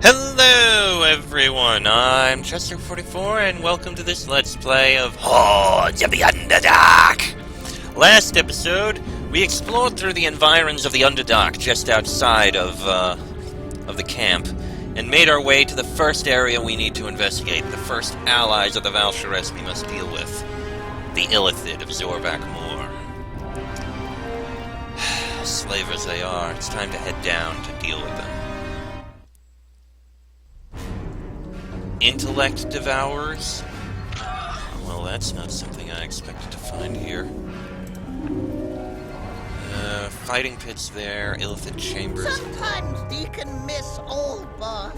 Hello everyone, I'm Chester44 and welcome to this Let's Play of Hordes of the Underdark! Last episode, we explored through the environs of the Underdark just outside of the camp, and made our way to the first area we need to investigate, the first allies of the Valsharess we must deal with, the Illithid of Zorvak'Mur. Slavers they are, it's time to head down to deal with them. Intellect devourers? Well, that's not something I expected to find here. Fighting pits there, Illithid chambers. Sometimes you can miss Old Boss.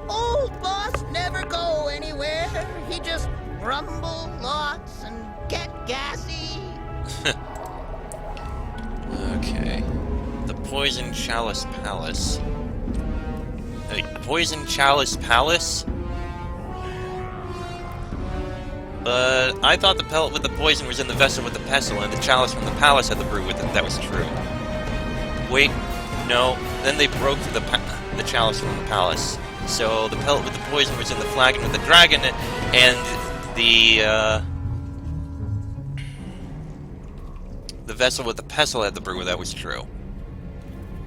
Old Boss never go anywhere. He just rumble lots and get gassy. Okay. The Poison Chalice Palace. Poison Chalice Palace? But I thought the pellet with the poison was in the vessel with the pestle, and the chalice from the palace had the brew with it. That was true. Wait, no. Then they broke the chalice from the palace. So the pellet with the poison was in the flagon with the dragon, and the vessel with the pestle had the brew. That was true.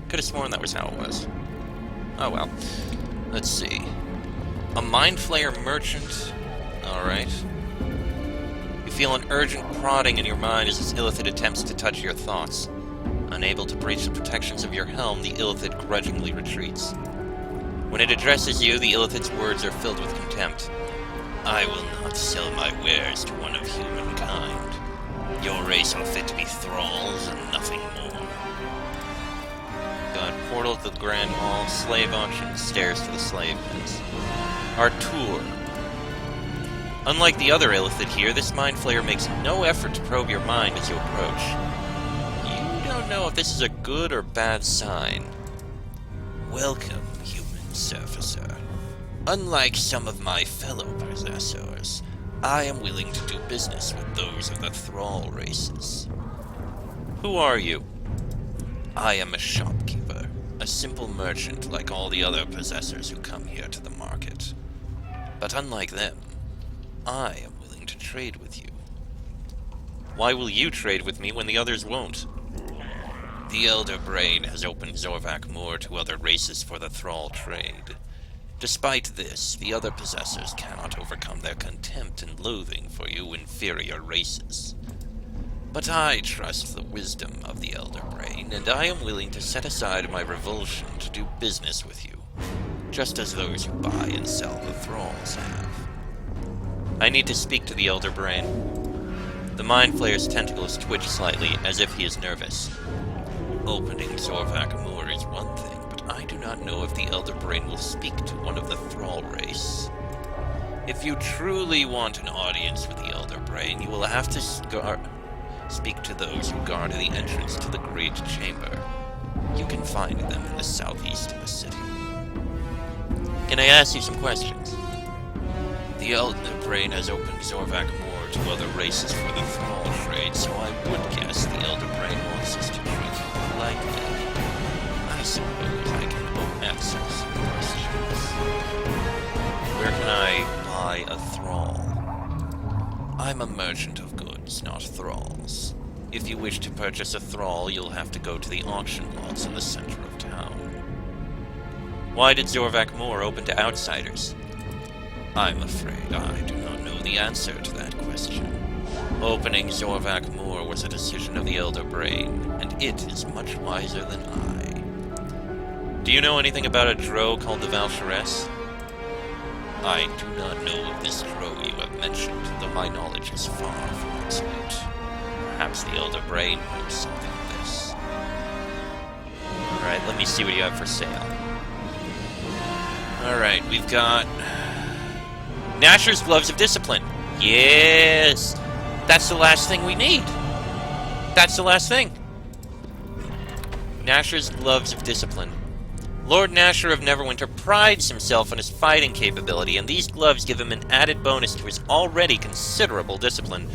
Could have sworn that was how it was. Oh well. Let's see. A Mind Flayer merchant. Alright. You feel an urgent prodding in your mind as this Illithid attempts to touch your thoughts. Unable to breach the protections of your helm, the Illithid grudgingly retreats. When it addresses you, the Illithid's words are filled with contempt. I will not sell my wares to one of humankind. Your race are fit to be thralls and nothing more. Got portal to the Grand Hall, slave auction, stairs to the slave pens. Artur. Unlike the other Illithid here, this Mind Flayer makes no effort to probe your mind as you approach. You don't know if this is a good or bad sign. Welcome, human surfacer. Unlike some of my fellow possessors, I am willing to do business with those of the thrall races. Who are you? I am a shopkeeper, a simple merchant like all the other possessors who come here to the market. But unlike them, I am willing to trade with you. Why will you trade with me when the others won't? The Elder Brain has opened Zorvak'Mur to other races for the thrall trade. Despite this, the other possessors cannot overcome their contempt and loathing for you inferior races. But I trust the wisdom of the Elder Brain, and I am willing to set aside my revulsion to do business with you, just as those who buy and sell the thralls have. I need to speak to the Elder Brain. The Mind Flayer's tentacles twitch slightly, as if he is nervous. Opening Zorvak'Mur is one thing, but I do not know if the Elder Brain will speak to one of the thrall race. If you truly want an audience with the Elder Brain, you will have to speak to those who guard the entrance to the Great Chamber. You can find them in the southeast of the city. Can I ask you some questions? The Elder Brain has opened Zorvak'Mur to other races for the thrall trade, so I would guess the Elder Brain wants us to treat you politely. I suppose I can answer some questions. Where can I buy a thrall? I'm a merchant of goods, not thralls. If you wish to purchase a thrall, you'll have to go to the auction lots in the center of town. Why did Zorvak'Mur open to outsiders? I'm afraid I do not know the answer to that question. Opening Zorvak'Mur was a decision of the Elder Brain, and it is much wiser than I. Do you know anything about a drow called the Valsharess? I do not know of this drow you have mentioned, though my knowledge is far from absolute. Perhaps the Elder Brain knows something of this. Alright, let me see what you have for sale. Alright, we've got Nasher's Gloves of Discipline. Yes! That's the last thing we need. That's the last thing. Nasher's Gloves of Discipline. Lord Nasher of Neverwinter prides himself on his fighting capability, and these gloves give him an added bonus to his already considerable discipline.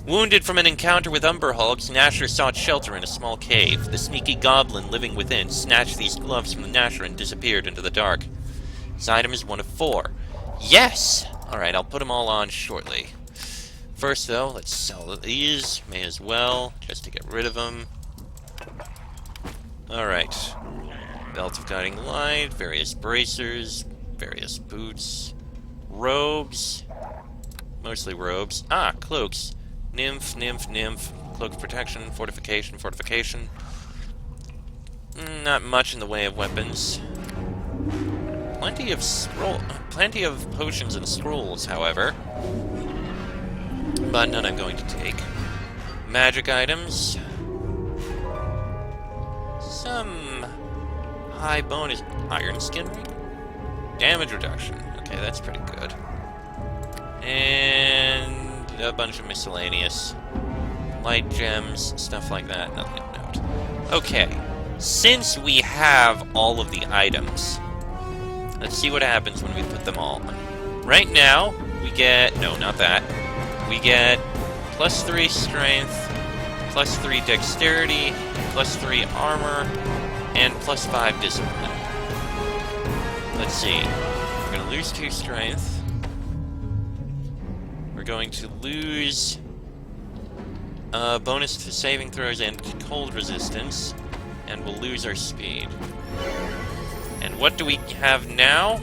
Wounded from an encounter with Umberhulks, Nasher sought shelter in a small cave. The sneaky goblin living within snatched these gloves from the Nasher and disappeared into the dark. This item is one of 4. Yes! Alright, I'll put them all on shortly. First, though, let's sell these. May as well, just to get rid of them. Alright. Belt of Guiding Light, various bracers, various boots, robes. Mostly robes. Ah, cloaks. Nymph, nymph, nymph. Cloak of protection, fortification, fortification. Not much in the way of weapons. Plenty of potions and scrolls, however. But none I'm going to take. Magic items. Some high bonus iron skin ring. Damage reduction. Okay, that's pretty good. And a bunch of miscellaneous light gems, stuff like that. Nothing of note. Okay, since we have all of the items, let's see what happens when we put them all on. Right now, we get... no, not that. We get +3 strength, +3 dexterity, +3 armor, and +5 discipline. Let's see. We're going to lose 2 strength. We're going to lose bonus to saving throws and cold resistance, and we'll lose our speed. And what do we have now?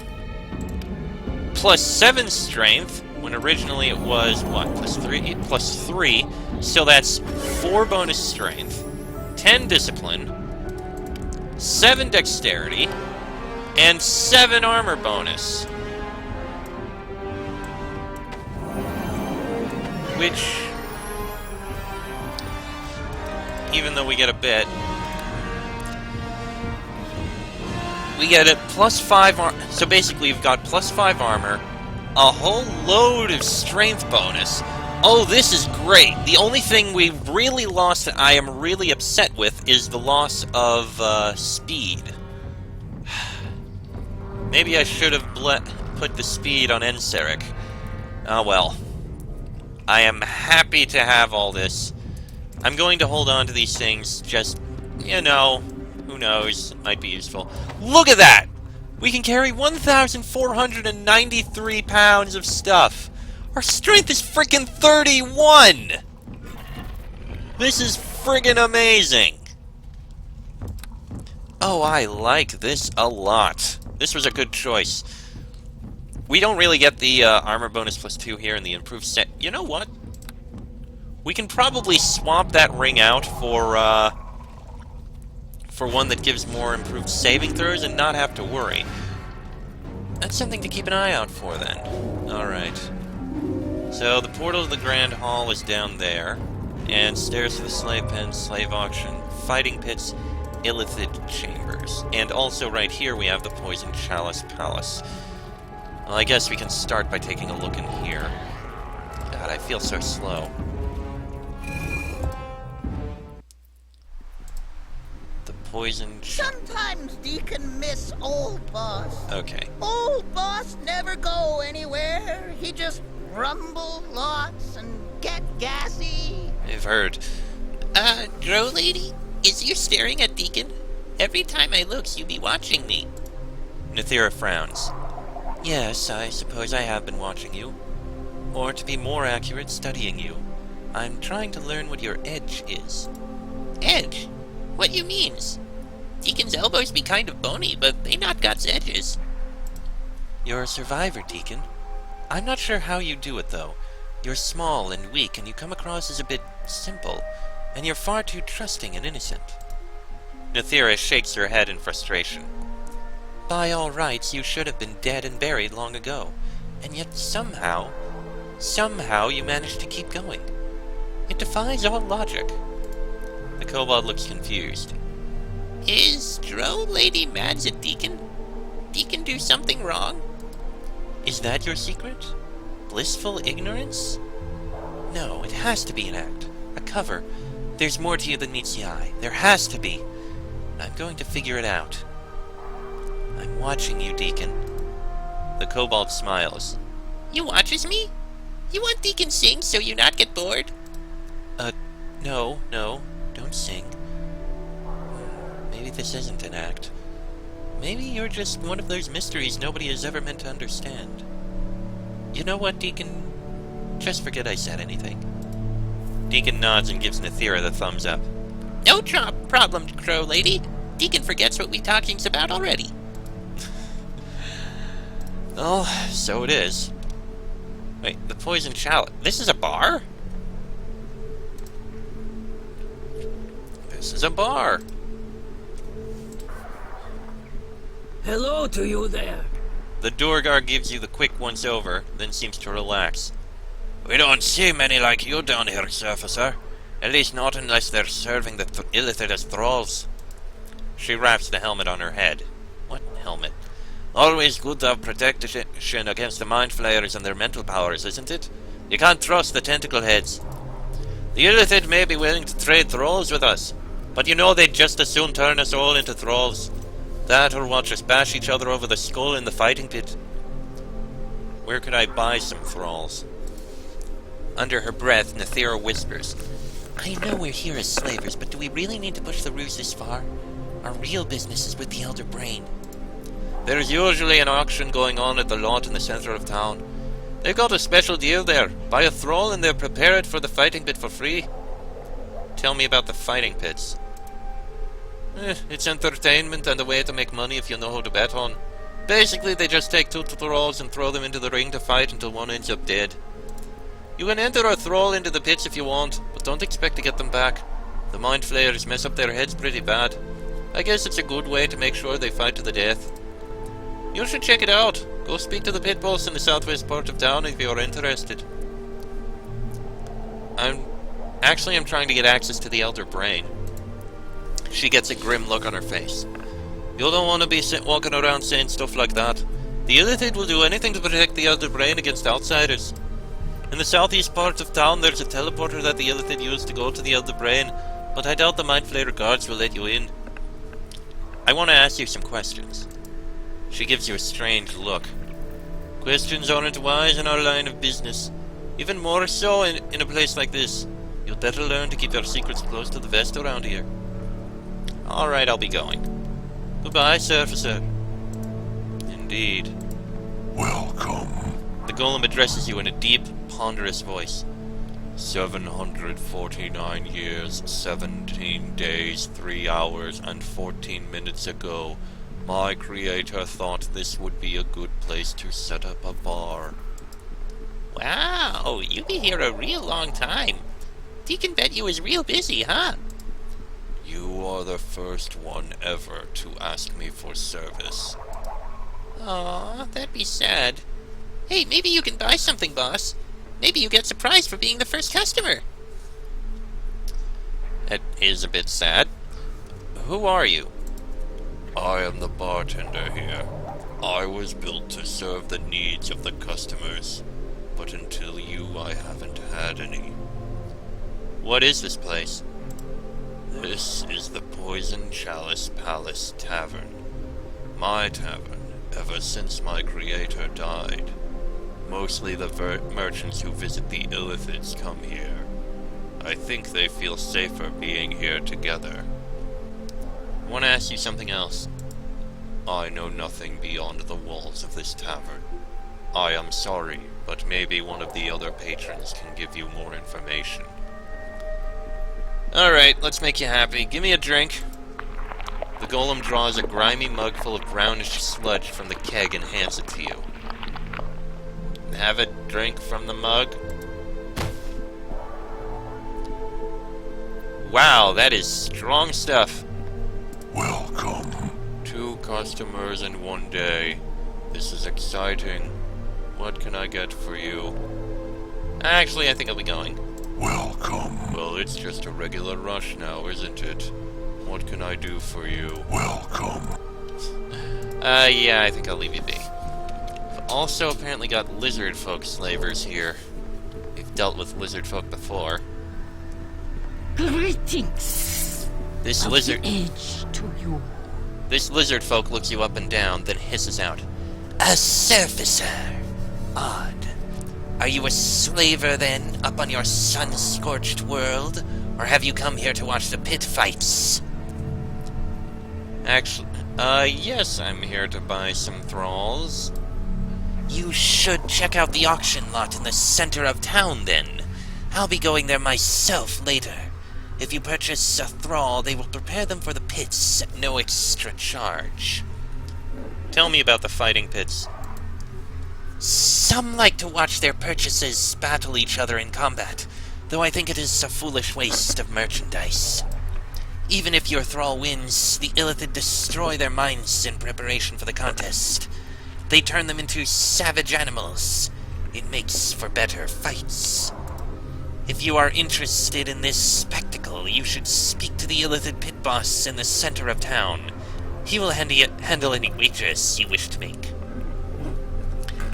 +7 strength, when originally it was, what, +3? +3, so that's 4 bonus strength, 10 discipline, 7 dexterity, and 7 armor bonus. Which, even though we get a bit, we get a +5 so basically we've got +5 armor, a whole load of strength bonus. Oh, this is great! The only thing we've really lost that I am really upset with is the loss of speed. Maybe I should have put the speed on Enseric. Oh well. I am happy to have all this. I'm going to hold on to these things, just, you know, who knows, it might be useful. Look at that! We can carry 1,493 pounds of stuff. Our strength is freaking 31! This is friggin' amazing! Oh, I like this a lot. This was a good choice. We don't really get the armor bonus +2 here in the improved set. You know what? We can probably swap that ring out for one that gives more improved saving throws and not have to worry. That's something to keep an eye out for, then. Alright. So, the portal to the Grand Hall is down there, and stairs to the slave pen, slave auction, fighting pits, illithid chambers. And also right here we have the Poison Chalice Palace. Well, I guess we can start by taking a look in here. God, I feel so slow. The poison... Sometimes Deacon miss old boss. Okay. Old boss never go anywhere. He just rumble lots and get gassy. I've heard. Drow lady, is you staring at Deacon? Every time I looks, you be watching me. Nathira frowns. Yes, I suppose I have been watching you. Or, to be more accurate, studying you. I'm trying to learn what your edge is. Edge? What you means? Deacon's elbows be kind of bony, but they not got edges. You're a survivor, Deacon. I'm not sure how you do it, though. You're small and weak, and you come across as a bit simple. And you're far too trusting and innocent. Nathira shakes her head in frustration. By all rights, you should have been dead and buried long ago. And yet somehow you managed to keep going. It defies all logic. The kobold looks confused. Is Drow lady mad at Deacon? Deacon do something wrong? Is that your secret? Blissful ignorance? No, it has to be an act. A cover. There's more to you than meets the eye. There has to be. I'm going to figure it out. I'm watching you, Deacon. The kobold smiles. You watches me? You want Deacon sing so you not get bored? No, don't sing. Maybe this isn't an act. Maybe you're just one of those mysteries nobody has ever meant to understand. You know what, Deacon? Just forget I said anything. Deacon nods and gives Nathira the thumbs up. No problem, Crow Lady. Deacon forgets what we talkings about already. Oh, so it is. Wait, the poison chalice. This is a bar? This is a bar. Hello to you there. The Durgar gives you the quick once-over, then seems to relax. We don't see many like you down here, Surfacer. At least not unless they're serving the illithid as thralls. She wraps the helmet on her head. What helmet? Always good to have protection against the mind flayers and their mental powers, isn't it? You can't trust the tentacle heads. The illithid may be willing to trade thralls with us, but you know they'd just as soon turn us all into thralls. That or watch us bash each other over the skull in the fighting pit. Where could I buy some thralls? Under her breath, Nathira whispers, I know we're here as slavers, but do we really need to push the ruse this far? Our real business is with the Elder Brain. There's usually an auction going on at the lot in the center of town. They've got a special deal there. Buy a thrall and they'll prepare it for the fighting pit for free. Tell me about the fighting pits. It's entertainment and a way to make money if you know who to bet on. Basically, they just take two thralls and throw them into the ring to fight until one ends up dead. You can enter a thrall into the pits if you want, but don't expect to get them back. The mind flayers mess up their heads pretty bad. I guess it's a good way to make sure they fight to the death. You should check it out. Go speak to the pit boss in the southwest part of town if you're interested. I'm trying to get access to the Elder Brain. She gets a grim look on her face. You don't want to be walking around saying stuff like that. The illithid will do anything to protect the Elder Brain against outsiders. In the southeast part of town, there's a teleporter that the illithid used to go to the Elder Brain, but I doubt the Mind Flayer guards will let you in. I want to ask you some questions. She gives you a strange look. Questions aren't wise in our line of business. Even more so in a place like this. You'd better learn to keep your secrets close to the vest around here. Alright, I'll be going. Goodbye, Surfacer. Indeed. Welcome. The golem addresses you in a deep, ponderous voice. 749 years, 17 days, 3 hours, and 14 minutes ago, my creator thought this would be a good place to set up a bar. Wow, you be here a real long time. Deacon bet you was real busy, huh? You are the first one ever to ask me for service. Aw, that'd be sad. Hey, maybe you can buy something, boss. Maybe you get surprised for being the first customer. It is a bit sad. Who are you? I am the bartender here. I was built to serve the needs of the customers, but until you, I haven't had any. What is this place? This is the Poison Chalice Palace Tavern. My tavern, ever since my creator died. Mostly the merchants who visit the illithids come here. I think they feel safer being here together. I want to ask you something else. I know nothing beyond the walls of this tavern. I am sorry, but maybe one of the other patrons can give you more information. Alright, let's make you happy. Give me a drink. The golem draws a grimy mug full of brownish sludge from the keg and hands it to you. Have a drink from the mug. Wow, that is strong stuff. Welcome. 2 customers in 1 day. This is exciting. What can I get for you? Actually, I think I'll be going. Welcome. Well, it's just a regular rush now, isn't it? What can I do for you? Welcome. Yeah, I think I'll leave you be. We've also apparently got lizard folk slavers here. We've dealt with lizard folk before. Greetings. This of lizard... the age to you. This lizard folk looks you up and down, then hisses out. A surfacer. Odd. Are you a slaver, then, up on your sun-scorched world? Or have you come here to watch the pit fights? Actually, yes, I'm here to buy some thralls. You should check out the auction lot in the center of town, then. I'll be going there myself later. If you purchase a thrall, they will prepare them for the pits at no extra charge. Tell me about the fighting pits. Some like to watch their purchases battle each other in combat, though I think it is a foolish waste of merchandise. Even if your thrall wins, the Illithid destroy their minds in preparation for the contest. They turn them into savage animals. It makes for better fights. If you are interested in this spectacle, you should speak to the Illithid pit boss in the center of town. He will handle any wagers you wish to make.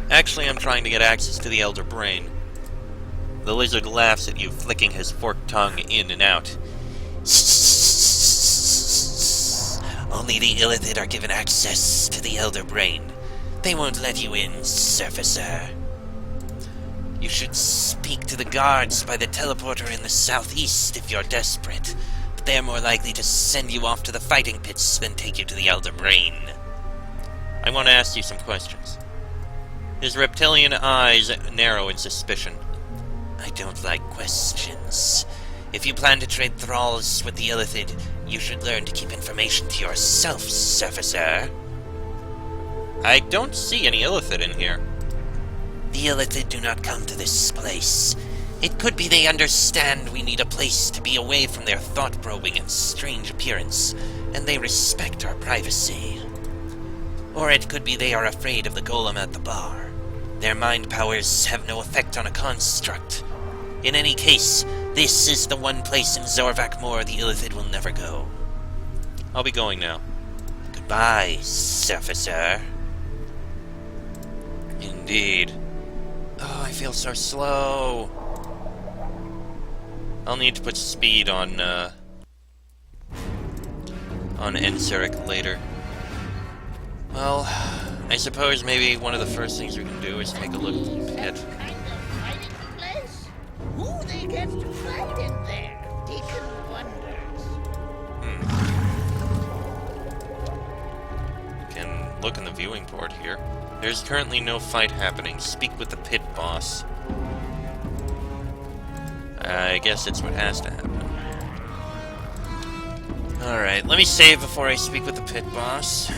Actually, I'm trying to get access to the Elder Brain. The lizard laughs at you, flicking his forked tongue in and out. Only the Illithid are given access to the Elder Brain. They won't let you in, surfacer. You should speak to the guards by the teleporter in the southeast if you're desperate, but they're more likely to send you off to the fighting pits than take you to the Elder Brain. I want to ask you some questions. His reptilian eyes narrow in suspicion. I don't like questions. If you plan to trade thralls with the Illithid, you should learn to keep information to yourself, surfacer. I don't see any Illithid in here. The Illithid do not come to this place. It could be they understand we need a place to be away from their thought-probing and strange appearance, and they respect our privacy. Or it could be they are afraid of the golem at the bar. Their mind powers have no effect on a construct. In any case, this is the one place in Zorvak'Mur the Illithid will never go. I'll be going now. Goodbye, surfacer. Indeed. Oh, I feel so slow. I'll need to put speed on Enseric later. Well, I suppose maybe one of the first things we can do is take a look at the pit. Kind of fighting place? Who they get to fight in there? Deacon wonders. Can look in the viewing board here. There's currently no fight happening. Speak with the pit boss. I guess it's what has to happen. Alright, let me save before I speak with the pit boss.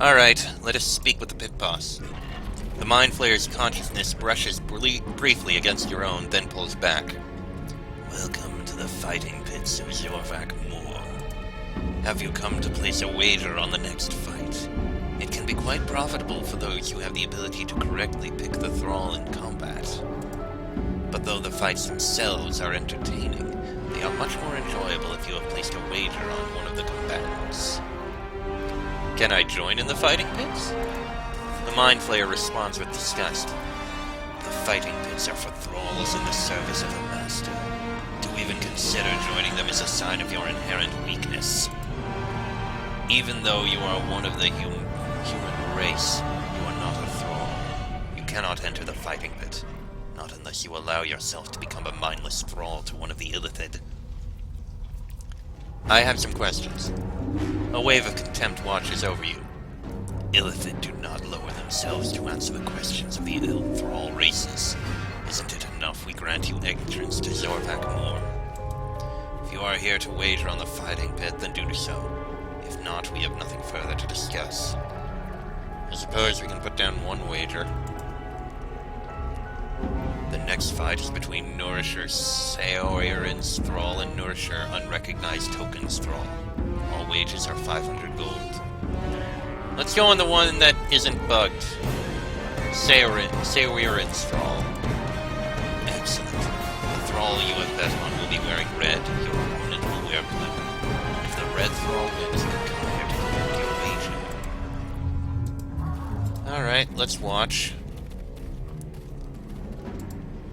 Alright, let us speak with the pit boss. The Mind Flayer's consciousness brushes briefly against your own, then pulls back. Welcome to the fighting pits of Zorvak'Mur. Have you come to place a wager on the next fight? It can be quite profitable for those who have the ability to correctly pick the thrall in combat. But though the fights themselves are entertaining, they are much more enjoyable if you have placed a wager on one of the combatants. Can I join in the fighting pits? The Mind Flayer responds with disgust. The fighting pits are for thralls in the service of a master. To even consider joining them is a sign of your inherent weakness. Even though you are one of the human race, you are not a thrall. You cannot enter the fighting pit, not unless you allow yourself to become a mindless thrall to one of the Illithid. I have some questions. A wave of contempt washes over you. Illithid do not lower themselves to answer the questions of the ill thrall races. Isn't it enough we grant you entrance to Zorvak'Mur? If you are here to wager on the fighting pit, then do so. If not, we have nothing further to discuss. I suppose we can put down one wager. The next fight is between Nourisher Saoirin's Thrall and Nourisher Unrecognized Token's Thrall. All wages are 500 gold. Let's go on the one that isn't bugged. Saoirin's Thrall. Excellent. The Thrall you have bet on will be wearing red, your opponent will wear blue. If the red Thrall wins, then come here to collect your wager. Alright, let's watch.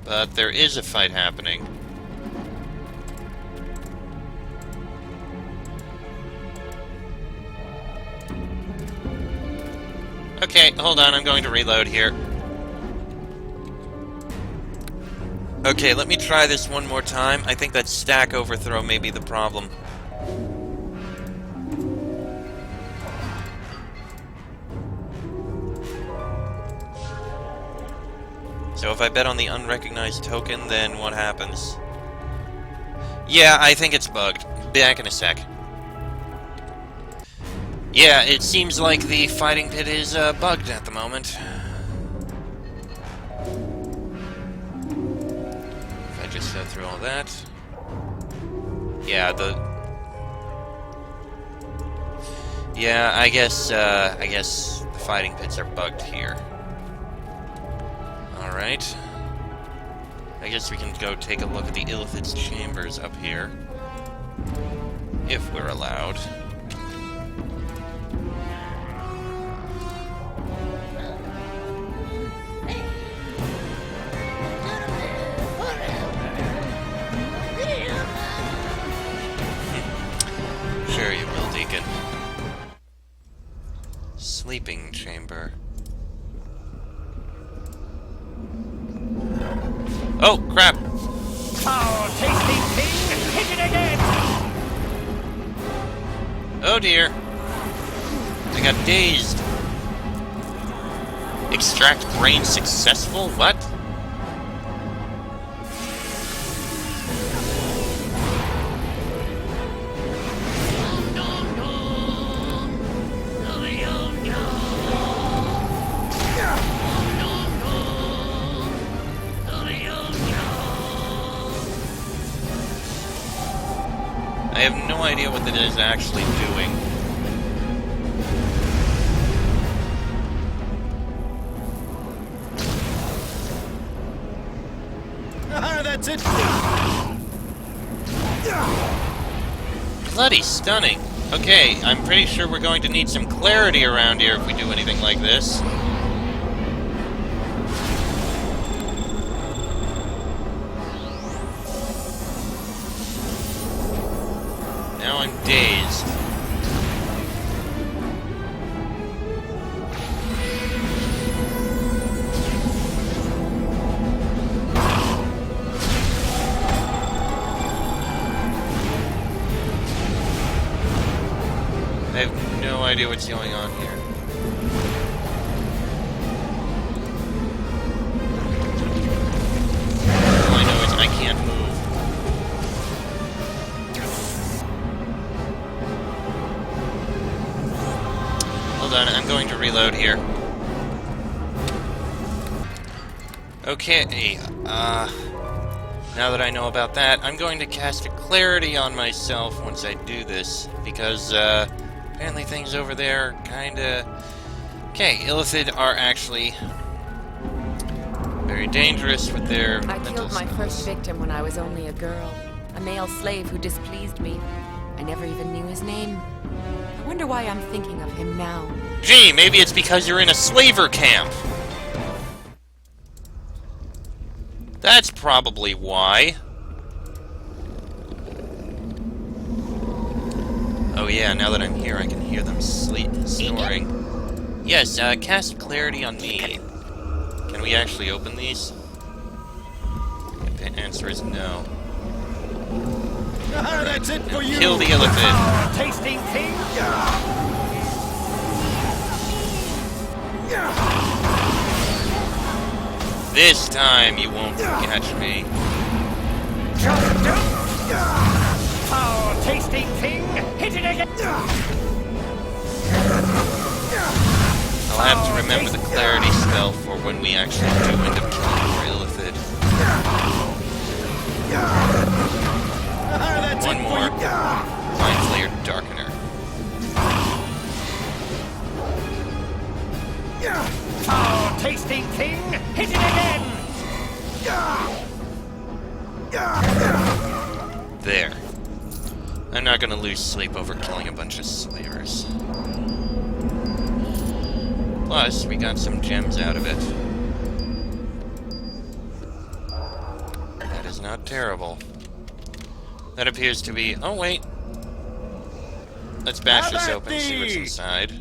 But there is a fight happening. Okay, hold on, I'm going to reload here. Okay, let me try this one more time. I think that stack overthrow may be the problem. So if I bet on the unrecognized token, then what happens? Yeah, I think it's bugged. Back in a sec. Yeah, it seems like the fighting pit is bugged at the moment. If I just go through all that... Yeah, Yeah, I guess the fighting pits are bugged here. Alright. I guess we can go take a look at the Illithid's chambers up here. If we're allowed. Sure you will, Deacon. Sleeping chamber. Oh, crap! Foul tasting thing! Hit it again! Oh dear. I got dazed. Extract brain successful? What? I have no idea what that is actually doing. That's it! Bloody stunning. Okay, I'm pretty sure we're going to need some clarity around here if we do anything like this. Now I'm dazed. I have no idea what's going on here. All I know is I can't move. Hold on, I'm going to reload here. Okay, now that I know about that, I'm going to cast a clarity on myself once I do this, because, apparently things over there kinda... Okay, Illithid are actually very dangerous with their I mental killed my skills. first victim when I was only a girl. A male slave who displeased me. I never even knew his name. I wonder why I'm thinking of him now. Gee, maybe it's because you're in a slaver camp. That's probably why. Oh yeah, now that I'm here, I can hear them snoring. Yes, cast clarity on me. Can we actually open these? The answer is no. That's it for you! Kill the Illithid. Foul tasting thing! This time you won't catch me. Foul tasting thing! Hit it again! I'll have to remember the clarity spell for when we actually do end up killing more Illithid. That's One it more. for you! Mind Flayer Darkener. Foul tasting thing! Hit it again! There. I'm not gonna lose sleep over killing a bunch of slavers. Plus, we got some gems out of it. That is not terrible. That appears to be... Oh, wait. Let's bash this open and see what's inside.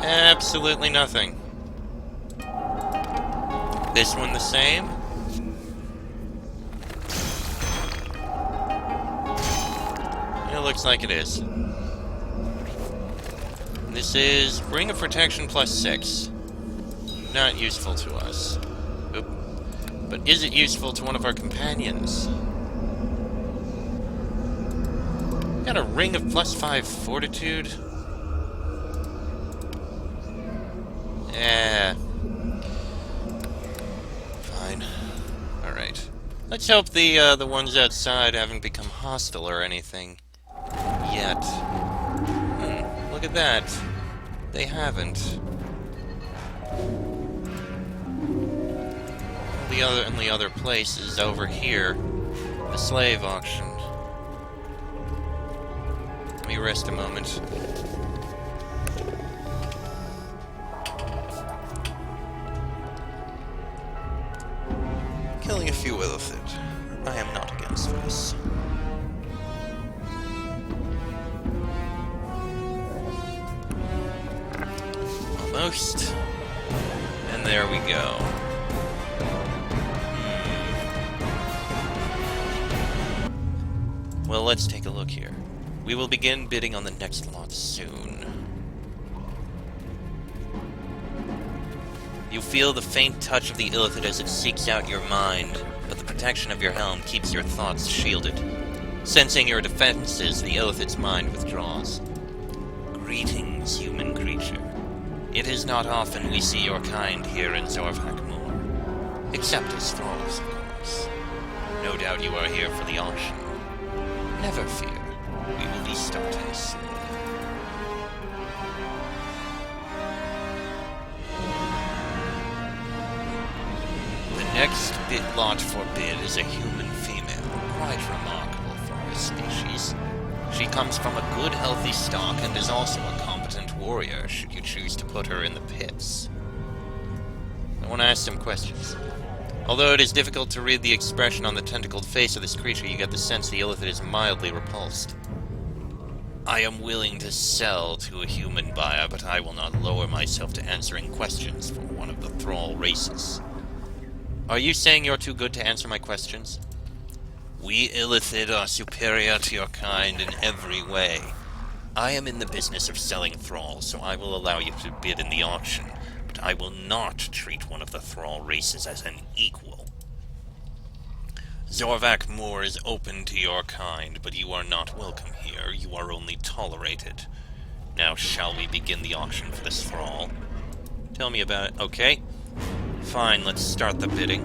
Absolutely nothing. This one the same? It looks like it is. This is Ring of Protection +6. Not useful to us. Oop. But is it useful to one of our companions? Got a Ring of +5 Fortitude? Yeah. Fine. Alright. Let's hope the ones outside haven't become hostile or anything. Yet. Look at that. They haven't. The only other place is over here. The slave auction. Let me rest a moment. Killing a few with it. I am not against this. Almost. And there we go. Well, let's take a look here. We will begin bidding on the next lot soon. You feel the faint touch of the illithid as it seeks out your mind, but the protection of your helm keeps your thoughts shielded. Sensing your defenses, the illithid's mind withdraws. Greetings, human creature. It is not often we see your kind here in Zorvak'Mur. Except as thralls, of course. No doubt you are here for the auction. Never fear. We will be starting soon. The next lot for bid is a human female, quite remarkable for her species. She comes from a good, healthy stock and is also a competent warrior, should you choose to put her in the pits. I want to ask some questions. Although it is difficult to read the expression on the tentacled face of this creature, you get the sense the illithid is mildly repulsed. I am willing to sell to a human buyer, but I will not lower myself to answering questions for one of the thrall races. Are you saying you're too good to answer my questions? We illithid are superior to your kind in every way. I am in the business of selling thralls, so I will allow you to bid in the auction, but I will not treat one of the thrall races as an equal. Zorvak'Mur is open to your kind, but you are not welcome here. You are only tolerated. Now, shall we begin the auction for this thrall? Tell me about it. Okay. Fine, let's start the bidding.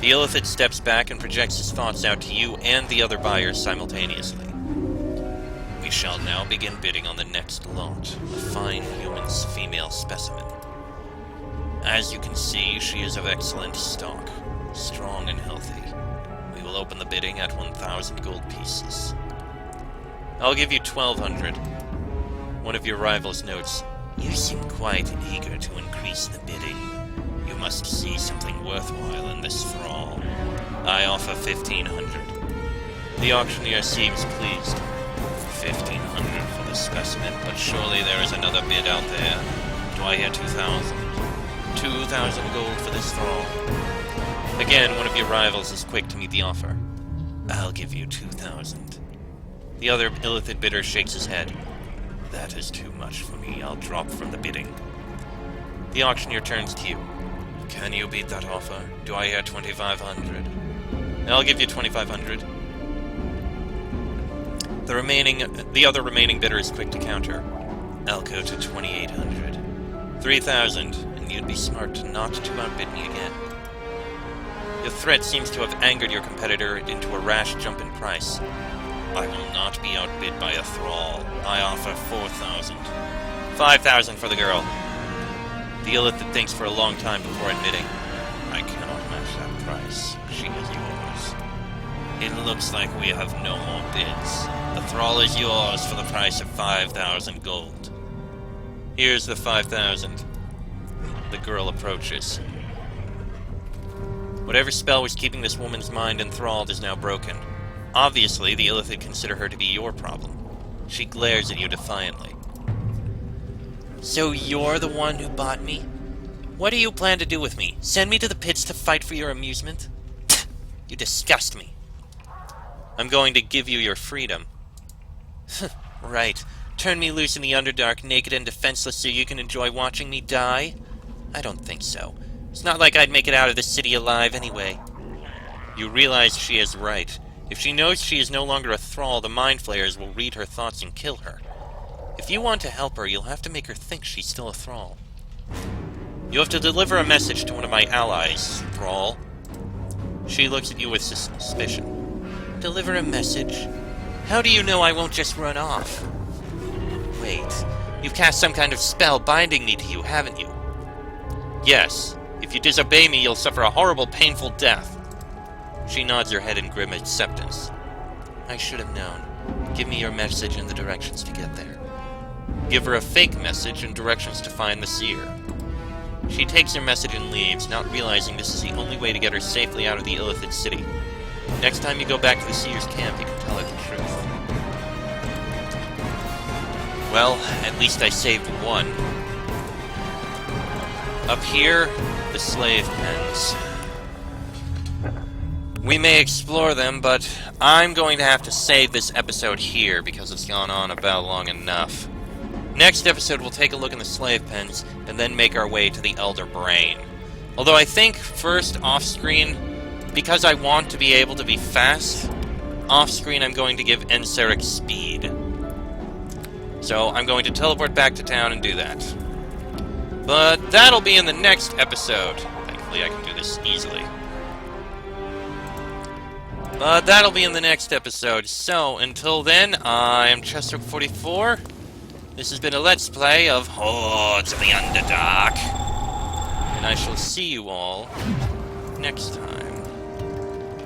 The illithid steps back and projects his thoughts out to you and the other buyers simultaneously. We shall now begin bidding on the next lot, a fine human female specimen. As you can see, she is of excellent stock, strong and healthy. We will open the bidding at 1,000 gold pieces. I'll give you 1,200. One of your rivals notes, "You seem quite eager to increase the bidding. You must see something worthwhile in this thrall. I offer 1,500. The auctioneer seems pleased. 1,500 for the specimen, but surely there is another bid out there. Do I hear 2,000? 2,000 gold for this thrall. Again, one of your rivals is quick to meet the offer. I'll give you 2,000. The other illithid bidder shakes his head. That is too much for me. I'll drop from the bidding. The auctioneer turns to you. Can you beat that offer? Do I hear 2,500? I'll give you 2,500. The other remaining bidder is quick to counter. I'll go to 2,800. 3,000, and you'd be smart not to outbid me again. Your threat seems to have angered your competitor into a rash jump in price. I will not be outbid by a thrall. I offer 4,000. 5,000 for the girl. The illithid thinks for a long time before admitting. I cannot match that price. She is yours. It looks like we have no more bids. The thrall is yours for the price of 5,000 gold. Here's the 5,000. The girl approaches. Whatever spell was keeping this woman's mind enthralled is now broken. Obviously, the illithid consider her to be your problem. She glares at you defiantly. So you're the one who bought me? What do you plan to do with me? Send me to the pits to fight for your amusement? You disgust me. I'm going to give you your freedom. Right. Turn me loose in the Underdark, naked and defenseless, so you can enjoy watching me die? I don't think so. It's not like I'd make it out of this city alive anyway. You realize she is right. If she knows she is no longer a thrall, the Mind Flayers will read her thoughts and kill her. If you want to help her, you'll have to make her think she's still a thrall. You have to deliver a message to one of my allies, thrall. She looks at you with suspicion. Deliver a message? How do you know I won't just run off? Wait, you've cast some kind of spell binding me to you, haven't you? Yes. If you disobey me, you'll suffer a horrible, painful death. She nods her head in grim acceptance. I should have known. Give me your message and the directions to get there. Give her a fake message and directions to find the seer. She takes her message and leaves, not realizing this is the only way to get her safely out of the Illithid city. Next time you go back to the seer's camp, you can tell her the truth. Well, at least I saved one. Up here, the slave pens. We may explore them, but I'm going to have to save this episode here because it's gone on about long enough. Next episode, we'll take a look in the slave pens, and then make our way to the Elder Brain. Although I think, first, off-screen, because I want to be able to be fast, off-screen I'm going to give Enseric speed. So I'm going to teleport back to town and do that. But that'll be in the next episode. Thankfully I can do this easily. But that'll be in the next episode. So, until then, I'm Chester44. This has been a Let's Play of Hordes of the Underdark. And I shall see you all next time.